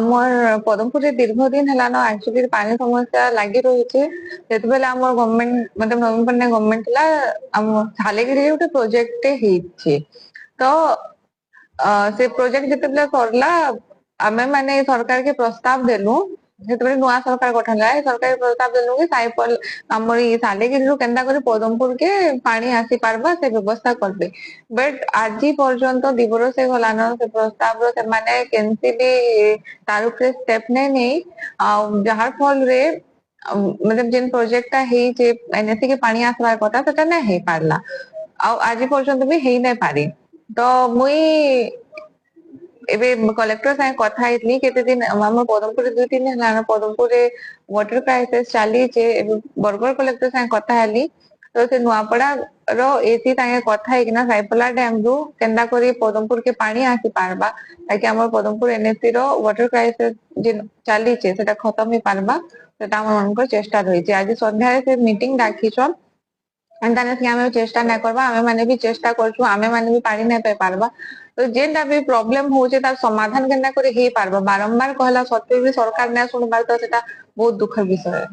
আমার পদমপুরে দীর্ঘদিন হেলানো একচুয়ালি পানি সমস্যা লাগি রয়েছে। যেତେବେଳେ আমার গভর্নমেন্ট মানে নବୀନ ପଟ୍ଟନାୟକ ଗଭର୍ନମେଣ୍ଟ ଥିଲା ଆମ ଥାଲେଗିରି ଗୋଟେ ପ୍ରୋଜେକ୍ଟ ହେଇଛି। ତ ସେ ପ୍ରୋଜେକ୍ଟ ଯେତେବେଳେ ସରିଲା ଆମେ ମାନେ ସରକାର के प्रस्ताव देलु। ଯେତେବେଳେ ନୂଆ ସରକାର ଗଠନ ହେଲା ଏ ସରକାର ପ୍ରସ୍ତାବ ଦେଲୁ କି ସାଇପଲ ଆମର ଇ ଥାଲେଗିରିରୁ କେନ୍ତା କରି ପଦମପୁର के ପାଣି ଆସି ପାରବା ସେ ବ୍ୟବସ୍ଥା କରିବେ। ବଟ ଆଜି ପର୍ଯ୍ୟନ୍ତ 2 ବର୍ଷ ହେଇଗଲାନ ସେ ପ୍ରସ୍ତାବର ସେମାନେ କେମିତି ବି ତାର ଉପରେ ଷ୍ଟେପ ନେଇ ଆଉ ଯାହାର ଫଳରେ मतलब जेन प्रोजेक्ट टा ହେଇଛି ଏନଏସି के ପାଣି ଆସିବାର କଥା ସେଟା ନା ହେଇ ପାରିଲା ଆଉ ଆଜି ପର୍ଯ୍ୟନ୍ତ ବି ହେଇ ନାଇଁ ପାରି। ତ ମୁଇ ଏବେ କଲେକ୍ଟର ସାଙ୍ଗେ କଥା ହେଇଥିଲି କେତେ ଦିନ ଆମ ପଦମପୁରରେ 2-3 ଦିନ ହେଲା ପଦମପୁରରେ ୱାଟର କ୍ରାଇସିସ୍ ଚାଲିଛି। ଏବେ ବରଗଡ଼ କଲେକ୍ଟର ସାଙ୍ଗେ କଥା ହେଲି ତ ସେ ନୂଆପଡା ର ଏସି ସାଙ୍ଗେ କଥା ହେଇକିନା ସାଇପଲା ଡ୍ୟାମ ରୁ କେନ୍ତା କରି ପଦମପୁର के ପାଣି ଆସି ପାରବା ତାକି ଆମର ପଦମପୁର ଏନଏସି ର ୱାଟର କ୍ରାଇସିସ୍ ଯେ ଚାଲିଛି ସେଟା ଖତମ ହେଇ ପାରବା ସେଟା ଆମର ଚେଷ୍ଟା ରହିଛି। ଆଜି ସନ୍ଧ୍ୟାରେ ସେ ମିଟିଂ ଡାକିଛନ୍ एंता नहीं आमे चेष्टा नहीं करबा आमे माने भी चेष्टा करछु आमे माने भी पानी नहीं पाई पारबा। तो जेनटा भी प्रॉब्लम होचे तार समाधान केना करे हे पारबा बारंबार कहला सत्वे भी सरकार नहीं सुनबार तो सेटा बहुत दुखर विषय है।